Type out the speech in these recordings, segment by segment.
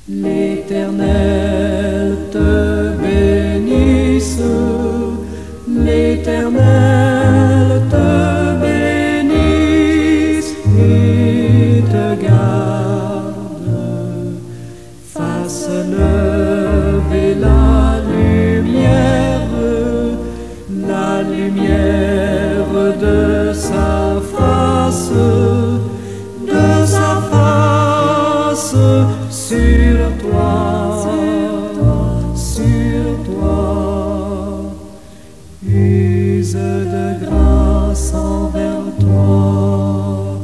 L'Éternel te bénisse, l'Éternel te bénisse et te garde, fasse lever la lumière de sa face sur toi, use de grâce envers toi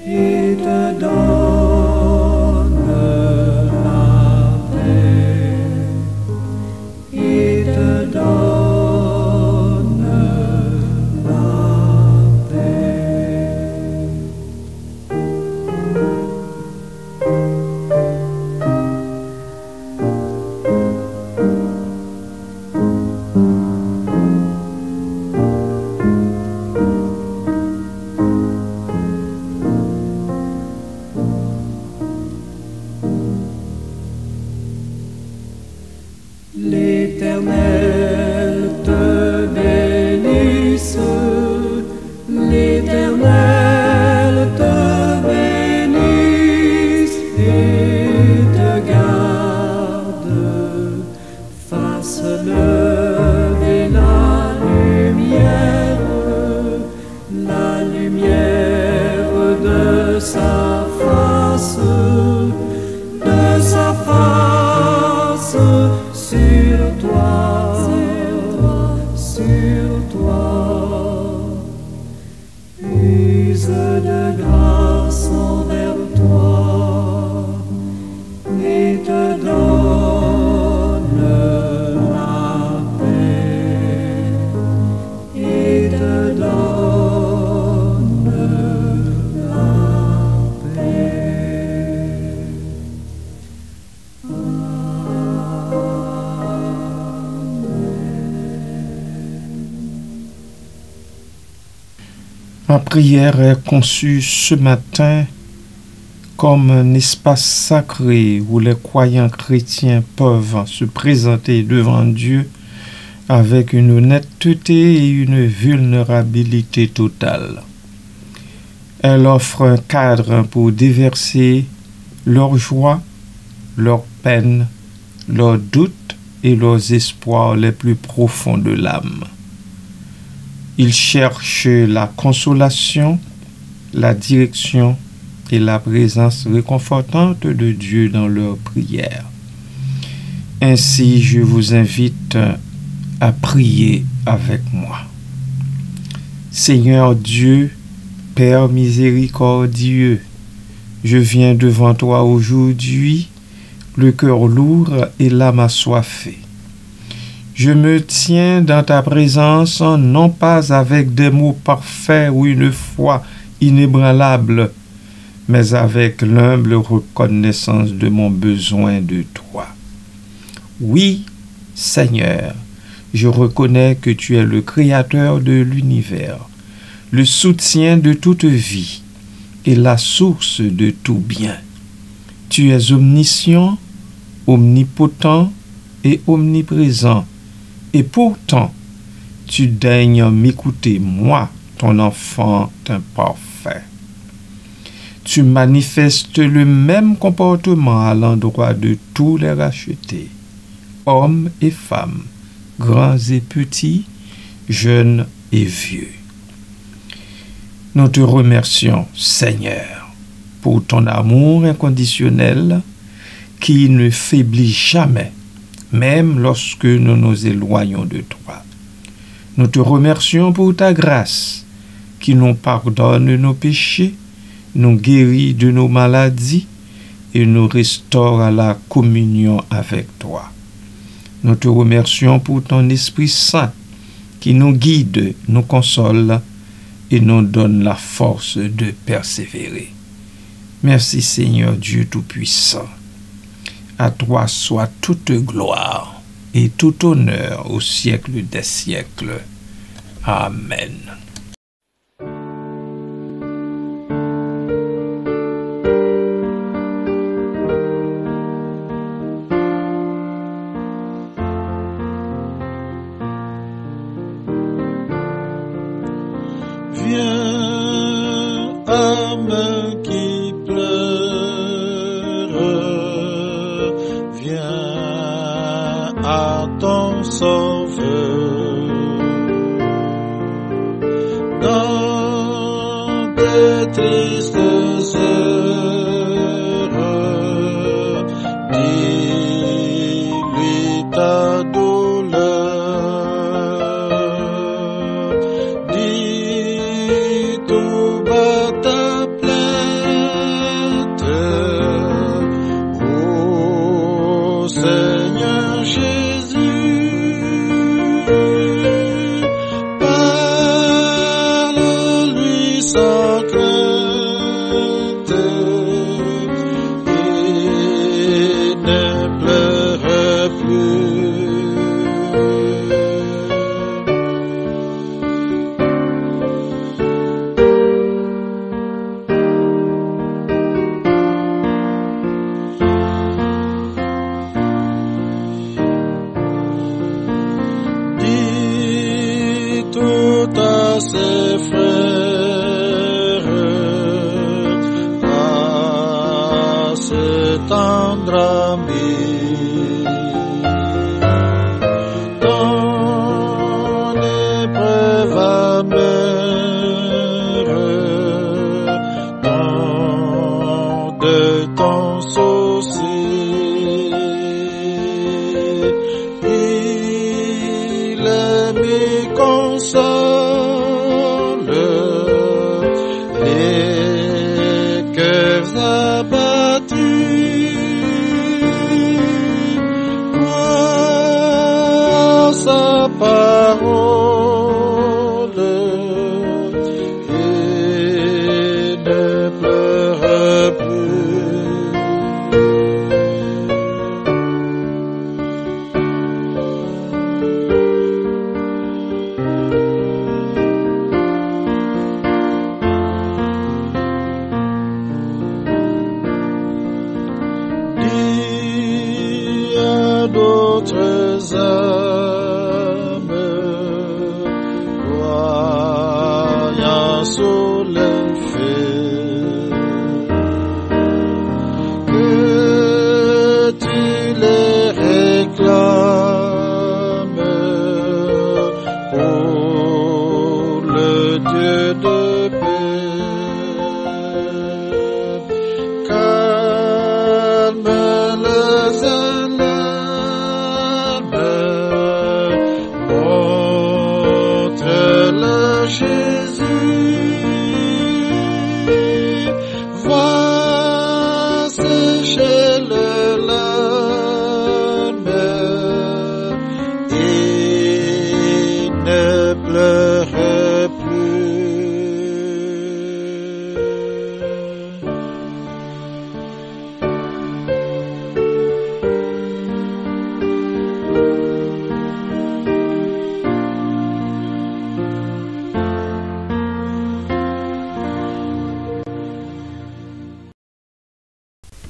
et te donne la paix, et te donne la paix. L'Éternel te bénisse, l'Éternel te bénisse et te garde, fasse lever la lumière de sa face sur toi, use de grâce envers toi et te donne la paix, et te donne la paix. Ma prière est conçue ce matin comme un espace sacré où les croyants chrétiens peuvent se présenter devant Dieu avec une honnêteté et une vulnérabilité totale. Elle offre un cadre pour déverser leur joie, leurs peines, leurs doutes et leurs espoirs les plus profonds de l'âme. Ils cherchent la consolation, la direction et la présence réconfortante de Dieu dans leurs prières. Ainsi, je vous invite à prier avec moi. Seigneur Dieu, Père miséricordieux, je viens devant toi aujourd'hui, le cœur lourd et l'âme assoiffée. Je me tiens dans ta présence non pas avec des mots parfaits ou une foi inébranlable, mais avec l'humble reconnaissance de mon besoin de toi. Oui, Seigneur, je reconnais que tu es le Créateur de l'univers, le soutien de toute vie et la source de tout bien. Tu es omniscient, omnipotent et omniprésent. Et pourtant, tu daignes m'écouter, moi, ton enfant imparfait. Tu manifestes le même comportement à l'endroit de tous les rachetés, hommes et femmes, grands et petits, jeunes et vieux. Nous te remercions, Seigneur, pour ton amour inconditionnel qui ne faiblit jamais, même lorsque nous nous éloignons de toi. Nous te remercions pour ta grâce qui nous pardonne nos péchés, nous guérit de nos maladies et nous restaure à la communion avec toi. Nous te remercions pour ton Esprit Saint qui nous guide, nous console et nous donne la force de persévérer. Merci Seigneur Dieu Tout-Puissant. À toi soit toute gloire et tout honneur au siècle des siècles. Amen. Viens, âme qui pleure, viens à ton sauveur. Dans tes tristes heures, dis-lui ta douleur. Dis tout bas ta plainte au Seigneur Jésus. Parle-lui sans crainte et ne pleure plus. Dis tout à ses frères, à ce tendre ami. Ton épreuve amère, ton de ton souci. Il aime console les cœurs abattus. Crois sa parole et ne pleure plus. Dis à d'autres âmes, croyant sous l'enfer, que tu les réclames pour le Dieu de paix. Calme les alarmes, montre-le Jésus. Va sécher le larmes et ne pleure plus.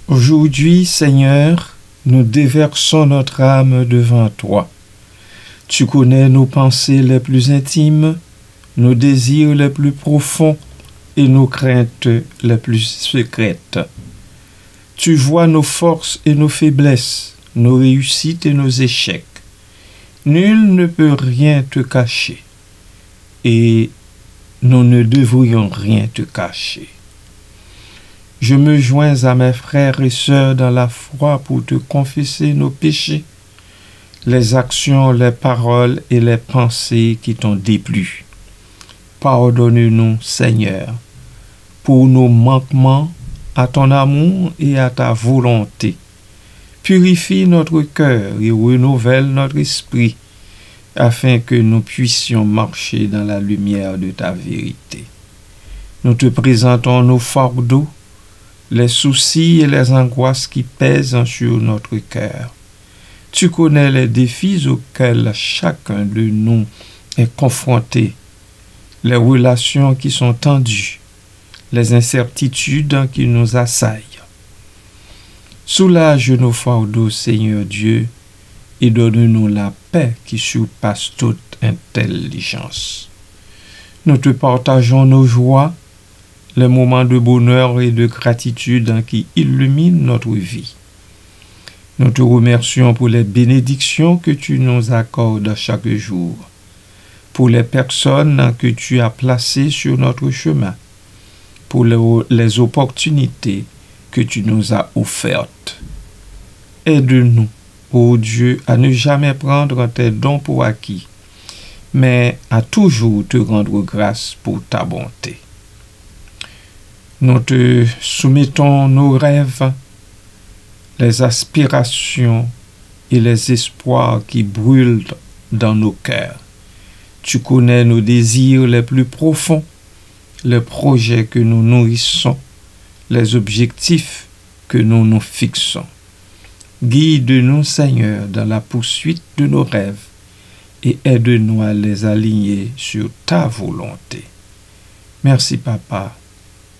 Aujourd'hui, Seigneur, nous déversons notre âme devant toi. Tu connais nos pensées les plus intimes, nos désirs les plus profonds et nos craintes les plus secrètes. Tu vois nos forces et nos faiblesses, nos réussites et nos échecs. Nul ne peut rien te cacher, et nous ne devrions rien te cacher. Je me joins à mes frères et sœurs dans la foi pour te confesser nos péchés, les actions, les paroles et les pensées qui t'ont déplu. Pardonne-nous, Seigneur, pour nos manquements à ton amour et à ta volonté. Purifie notre cœur et renouvelle notre esprit, afin que nous puissions marcher dans la lumière de ta vérité. Nous te présentons nos fardeaux, les soucis et les angoisses qui pèsent sur notre cœur. Tu connais les défis auxquels chacun de nous est confronté, les relations qui sont tendues, les incertitudes qui nous assaillent. Soulage nos fardeaux, Seigneur Dieu, et donne-nous la paix qui surpasse toute intelligence. Nous te partageons nos joies, les moments de bonheur et de gratitude qui illuminent notre vie. Nous te remercions pour les bénédictions que tu nous accordes chaque jour, pour les personnes que tu as placées sur notre chemin, pour les opportunités que tu nous as offertes. Aide-nous, ô Dieu, à ne jamais prendre tes dons pour acquis, mais à toujours te rendre grâce pour ta bonté. Nous te soumettons nos rêves, les aspirations et les espoirs qui brûlent dans nos cœurs. Tu connais nos désirs les plus profonds, les projets que nous nourrissons, les objectifs que nous nous fixons. Guide-nous, Seigneur, dans la poursuite de nos rêves et aide-nous à les aligner sur ta volonté. Merci, Papa.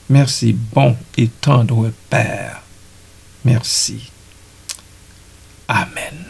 Merci, bon et tendre Père. Merci. Amen.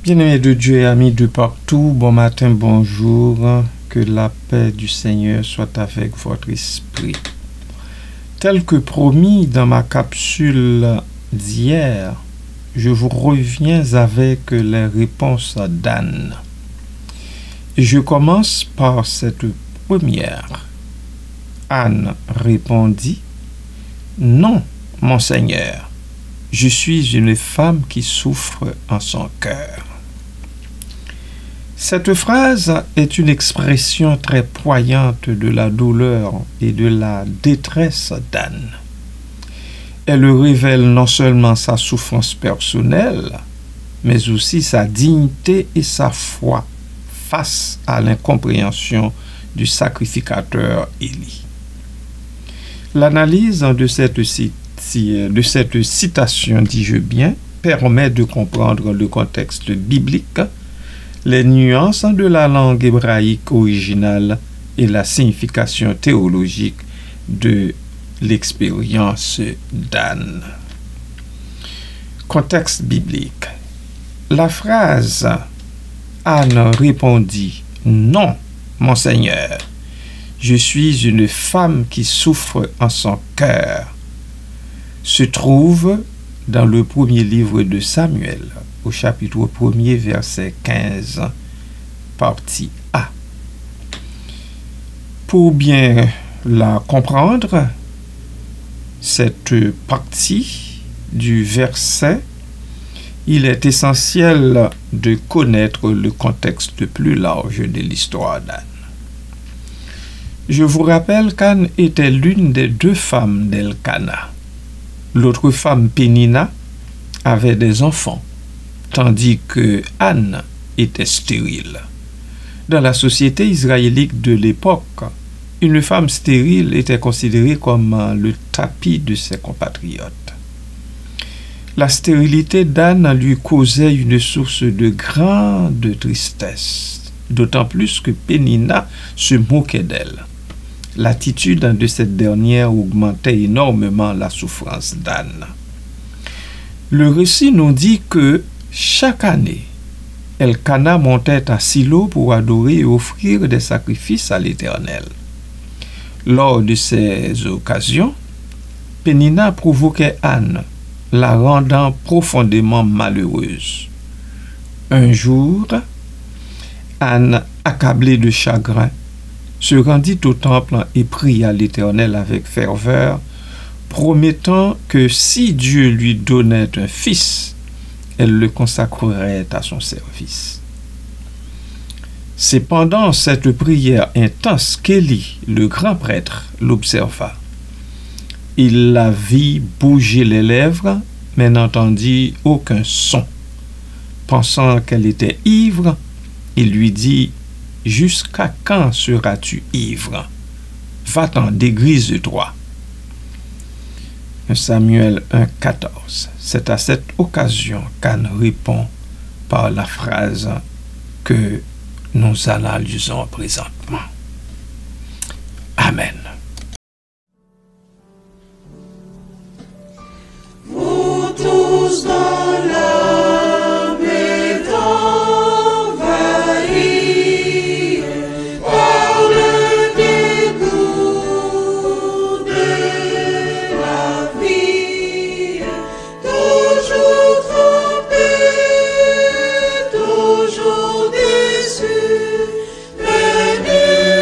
Bien-aimés de Dieu et amis de partout, bon matin, bonjour, que la paix du Seigneur soit avec votre esprit. Tel que promis dans ma capsule d'hier, je vous reviens avec les réponses d'Anne. Et je commence par cette première. Anne répondit, « Non, mon Seigneur, je suis une femme qui souffre en son cœur. » Cette phrase est une expression très poignante de la douleur et de la détresse d'Anne. Elle révèle non seulement sa souffrance personnelle, mais aussi sa dignité et sa foi face à l'incompréhension du sacrificateur Élie. L'analyse de cette citation, dis-je bien, permet de comprendre le contexte biblique, les nuances de la langue hébraïque originale et la signification théologique de l'expérience d'Anne. Contexte biblique. La phrase « Anne répondit « Non, mon Seigneur, je suis une femme qui souffre en son cœur » se trouve dans le premier livre de Samuel, au chapitre 1er, verset 15, partie A. Pour bien la comprendre, cette partie du verset, il est essentiel de connaître le contexte plus large de l'histoire d'Anne. Je vous rappelle qu'Anne était l'une des deux femmes d'Elkana. L'autre femme, Pénina, avait des enfants, tandis que Anne était stérile. Dans la société israélite de l'époque, une femme stérile était considérée comme le tapis de ses compatriotes. La stérilité d'Anne lui causait une source de grande tristesse, d'autant plus que Pénina se moquait d'elle. L'attitude de cette dernière augmentait énormément la souffrance d'Anne. Le récit nous dit que chaque année, Elkana montait à Silo pour adorer et offrir des sacrifices à l'Éternel. Lors de ces occasions, Pénina provoquait Anne, la rendant profondément malheureuse. Un jour, Anne, accablée de chagrin, se rendit au temple et pria l'Éternel avec ferveur, promettant que si Dieu lui donnait un fils, elle le consacrerait à son service. C'est pendant cette prière intense qu'Élie, le grand prêtre, l'observa. Il la vit bouger les lèvres, mais n'entendit aucun son. Pensant qu'elle était ivre, il lui dit « Jusqu'à quand seras-tu ivre? Va-t'en, dégrise-toi. » Samuel 1,14. C'est à cette occasion qu'Anne répond par la phrase que nous analysons présentement. Amen. Vous tous dans l'âme êtes envahis par le dégoût de la vie, toujours trompés, toujours déçus, venus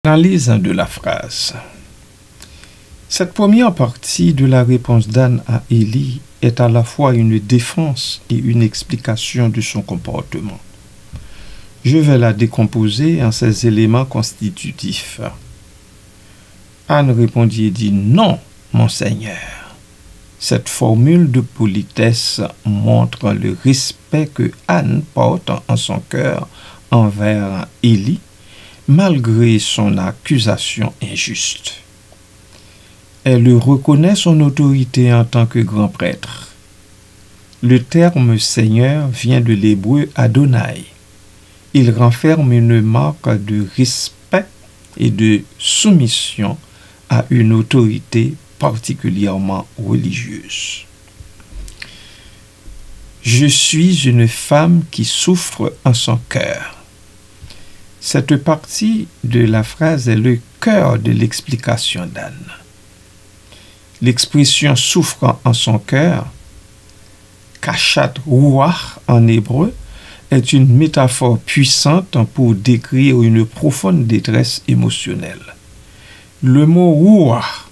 Analyse de la phrase. Cette première partie de la réponse d'Anne à Élie est à la fois une défense et une explication de son comportement. Je vais la décomposer en ses éléments constitutifs. Anne répondit et dit « Non, mon Seigneur ». Cette formule de politesse montre le respect que Anne porte en son cœur envers Élie, malgré son accusation injuste. Elle reconnaît son autorité en tant que grand prêtre. Le terme Seigneur vient de l'hébreu Adonai. Il renferme une marque de respect et de soumission à une autorité particulièrement religieuse. Je suis une femme qui souffre en son cœur. Cette partie de la phrase est le cœur de l'explication d'Anne. L'expression souffrant en son cœur, kashat ruach en hébreu, est une métaphore puissante pour décrire une profonde détresse émotionnelle. Le mot ruach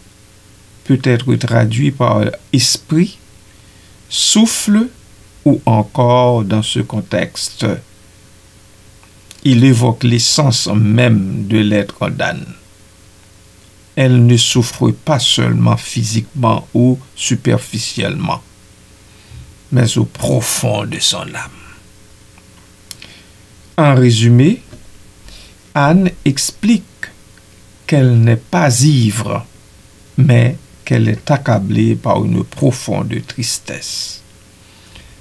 peut être traduit par esprit, souffle ou encore, dans ce contexte, il évoque l'essence même de l'être d'Anne. Elle ne souffre pas seulement physiquement ou superficiellement, mais au profond de son âme. En résumé, Anne explique qu'elle n'est pas ivre, mais qu'elle est accablée par une profonde tristesse.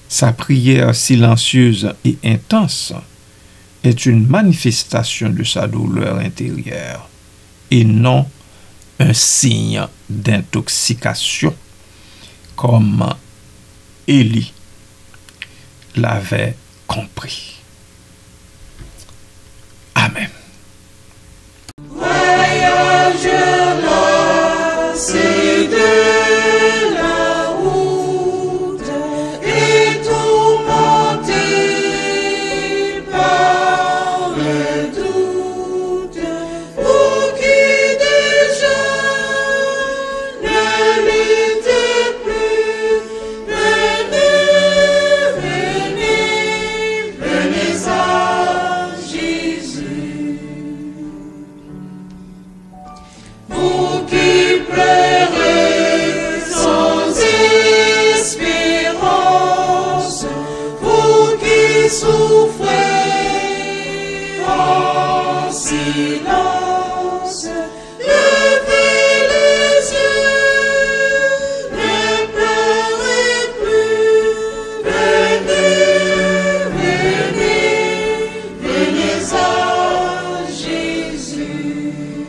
Sa prière silencieuse et intense est une manifestation de sa douleur intérieure et non un signe d'intoxication, comme Élie l'avait compris. Amen. Voyageurs lassés de la route et tourmentés par le doute, pour qui déjà ne luttez plus, venez, venez, venez à Jésus. Vous qui pleurez sans espérance, vous qui souffrez en silence, levez les yeux, ne pleurez plus, venez, venez, venez à Jésus.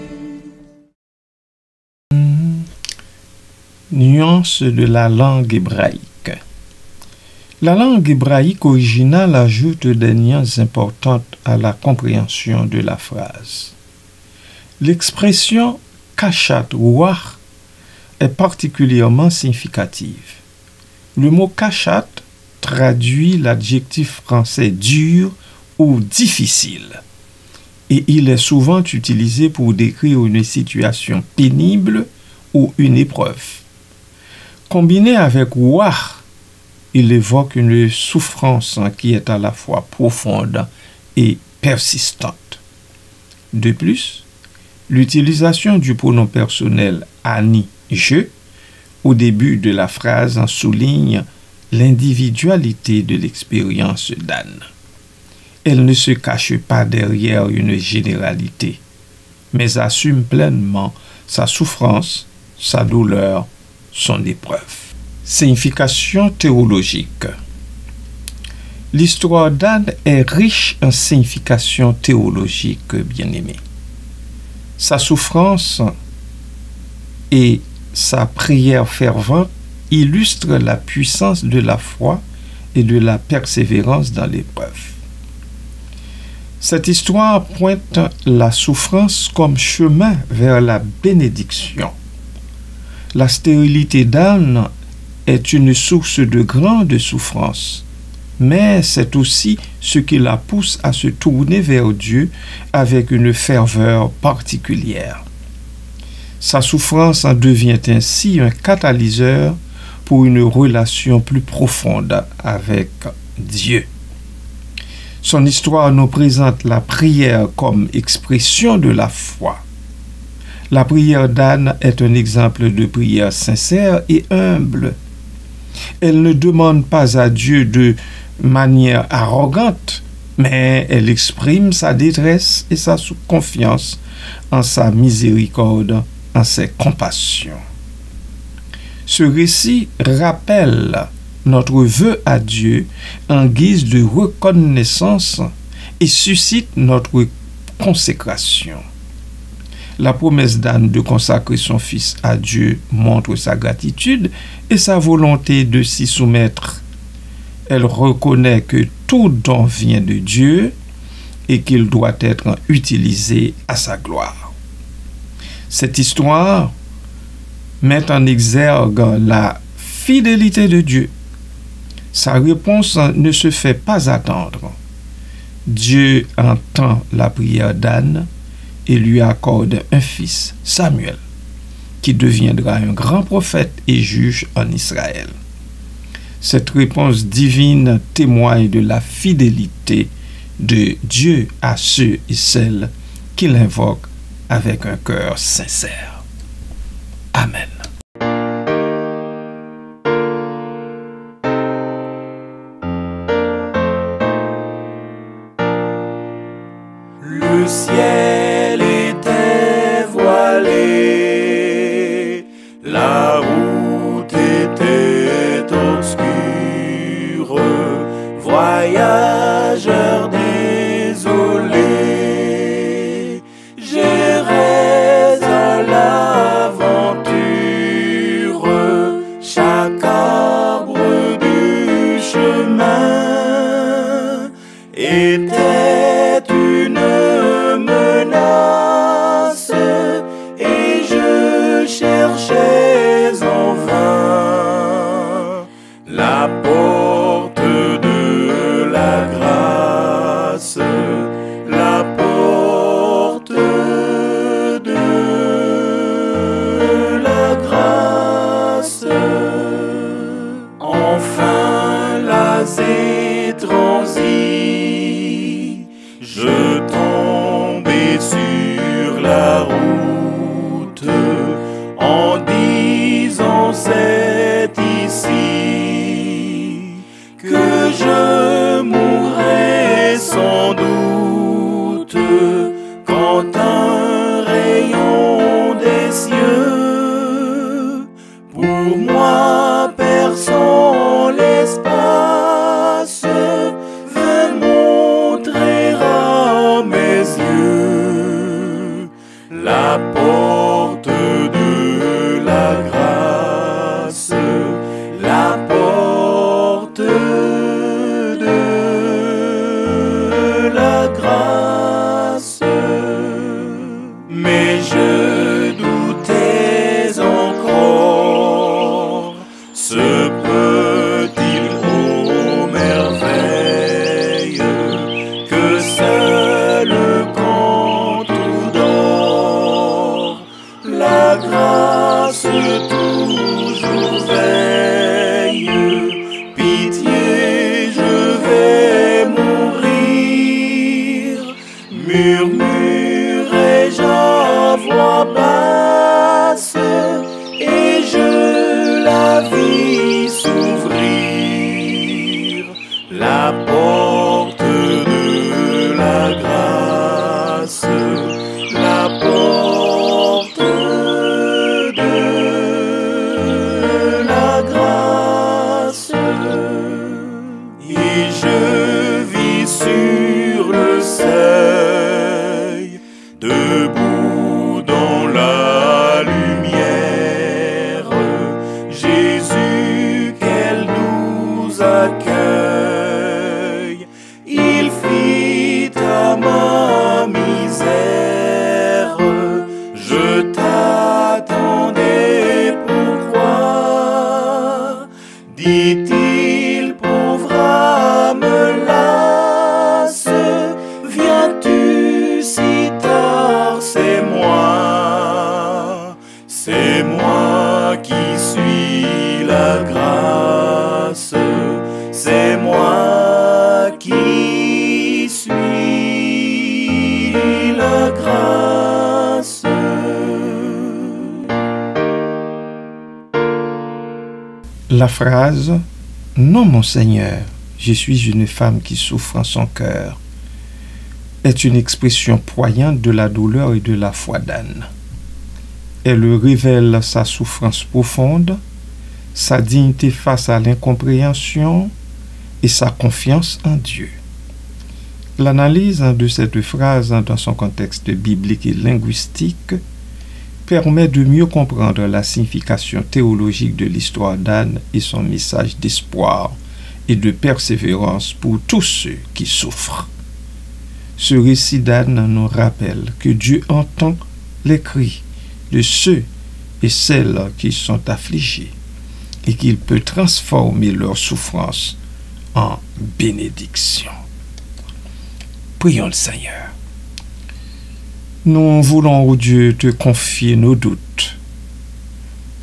Nuance de la langue hébraïque. La langue hébraïque originale ajoute des nuances importantes à la compréhension de la phrase. L'expression kashat ruach est particulièrement significative. Le mot kashat traduit l'adjectif français dur ou difficile, et il est souvent utilisé pour décrire une situation pénible ou une épreuve. Combiné avec ruach, il évoque une souffrance qui est à la fois profonde et persistante. De plus, l'utilisation du pronom personnel ani, je, au début de la phrase en souligne l'individualité de l'expérience d'Anne. Elle ne se cache pas derrière une généralité, mais assume pleinement sa souffrance, sa douleur, son épreuve. Signification théologique. L'histoire d'Anne est riche en signification théologique, bien-aimée. Sa souffrance et sa prière fervente illustrent la puissance de la foi et de la persévérance dans l'épreuve. Cette histoire pointe la souffrance comme chemin vers la bénédiction. La stérilité d'Anne est une source de grande souffrance, mais c'est aussi ce qui la pousse à se tourner vers Dieu avec une ferveur particulière. Sa souffrance en devient ainsi un catalyseur pour une relation plus profonde avec Dieu. Son histoire nous présente la prière comme expression de la foi. La prière d'Anne est un exemple de prière sincère et humble. Elle ne demande pas à Dieu de manière arrogante, mais elle exprime sa détresse et sa confiance en sa miséricorde, en ses compassions. Ce récit rappelle notre vœu à Dieu en guise de reconnaissance et suscite notre consécration. La promesse d'Anne de consacrer son fils à Dieu montre sa gratitude et sa volonté de s'y soumettre. Elle reconnaît que tout don vient de Dieu et qu'il doit être utilisé à sa gloire. Cette histoire met en exergue la fidélité de Dieu. Sa réponse ne se fait pas attendre. Dieu entend la prière d'Anne et lui accorde un fils, Samuel, qui deviendra un grand prophète et juge en Israël. Cette réponse divine témoigne de la fidélité de Dieu à ceux et celles qui l'invoquent avec un cœur sincère. Amen. Le ciel était voilé, la route était obscure, voyageur désolé, j'irais à l'aventure, chaque arbre du chemin était une menace et je cherchais en vain la porte de la grâce, la porte de la grâce. Enfin lasé transi, je tombais sur la route en disant c'est ici que je mourrai sans doute quand un rayon des cieux pour moi perçant l'espace vint montrer à mes yeux la porte de la grâce, la porte de la grâce. Mais je doutais encore, se peut-il ô merveille que seul quand tout dort, la grâce toujours veille. Pitié, je vais mourir, murmurai-je à voix basse, et je la vis s'ouvrir, la porte de la grâce, la porte de la grâce. Et je vis sur le seuil, debout dans la lumière, Jésus qu'elle nous accueille. Il fit à ma misère, je t'attendais, pourquoi? Dit-il, pauvre âme La phrase « Non, mon Seigneur, je suis une femme qui souffre en son cœur » est une expression poignante de la douleur et de la foi d'Anne. Elle révèle sa souffrance profonde, sa dignité face à l'incompréhension et sa confiance en Dieu. L'analyse de cette phrase dans son contexte biblique et linguistique permet de mieux comprendre la signification théologique de l'histoire d'Anne et son message d'espoir et de persévérance pour tous ceux qui souffrent. Ce récit d'Anne nous rappelle que Dieu entend les cris de ceux et celles qui sont affligés et qu'il peut transformer leur souffrance en bénédiction. Prions le Seigneur. Nous voulons, ô Dieu, te confier nos doutes,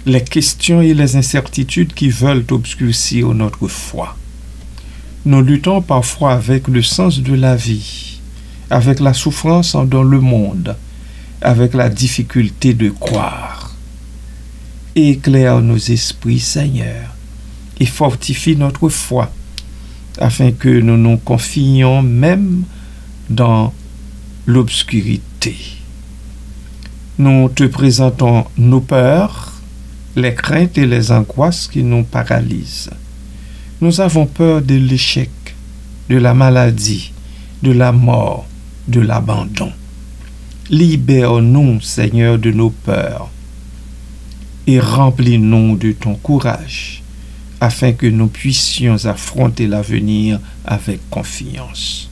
les questions et les incertitudes qui veulent obscurcir notre foi. Nous luttons parfois avec le sens de la vie, avec la souffrance dans le monde, avec la difficulté de croire. Éclaire nos esprits, Seigneur, et fortifie notre foi, afin que nous nous confions même dans l'obscurité. Nous te présentons nos peurs, les craintes et les angoisses qui nous paralysent. Nous avons peur de l'échec, de la maladie, de la mort, de l'abandon. Libère-nous, Seigneur, de nos peurs et remplis-nous de ton courage, afin que nous puissions affronter l'avenir avec confiance.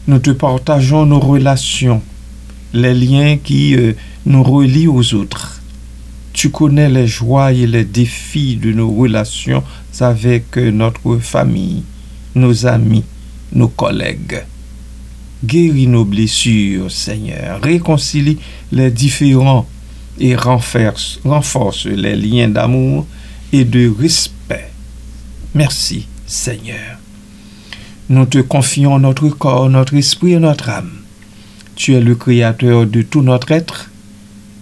Nous te partageons nos relations, les liens qui nous relient aux autres. Tu connais les joies et les défis de nos relations avec notre famille, nos amis, nos collègues. Guéris nos blessures, Seigneur. Réconcilie les différends et renforce les liens d'amour et de respect. Merci, Seigneur. Nous te confions notre corps, notre esprit et notre âme. Tu es le créateur de tout notre être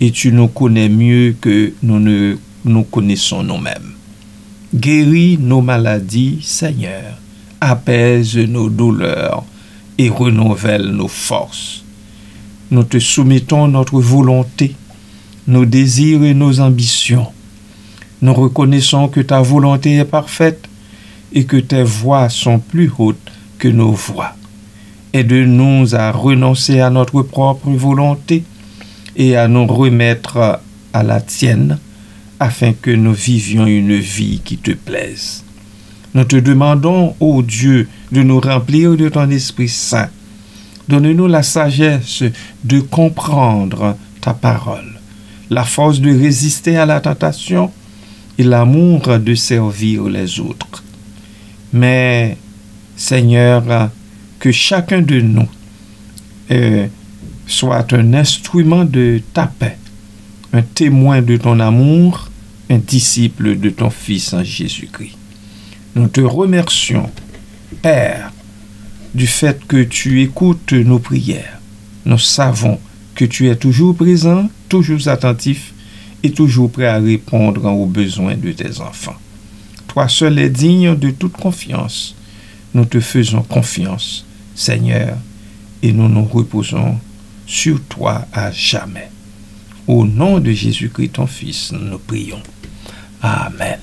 et tu nous connais mieux que nous ne nous connaissons nous-mêmes. Guéris nos maladies, Seigneur. Apaise nos douleurs et renouvelle nos forces. Nous te soumettons notre volonté, nos désirs et nos ambitions. Nous reconnaissons que ta volonté est parfaite et que tes voies sont plus hautes que nos voies. Aide-nous à renoncer à notre propre volonté et à nous remettre à la tienne, afin que nous vivions une vie qui te plaise. Nous te demandons, ô Dieu, de nous remplir de ton Esprit Saint. Donne-nous la sagesse de comprendre ta parole, la force de résister à la tentation et l'amour de servir les autres. Mais, Seigneur, que chacun de nous soit un instrument de ta paix, un témoin de ton amour, un disciple de ton Fils en Jésus-Christ. Nous te remercions, Père, du fait que tu écoutes nos prières. Nous savons que tu es toujours présent, toujours attentif et toujours prêt à répondre aux besoins de tes enfants. Toi seul es digne de toute confiance. Nous te faisons confiance, Seigneur, et nous nous reposons sur toi à jamais. Au nom de Jésus-Christ, ton Fils, nous prions. Amen.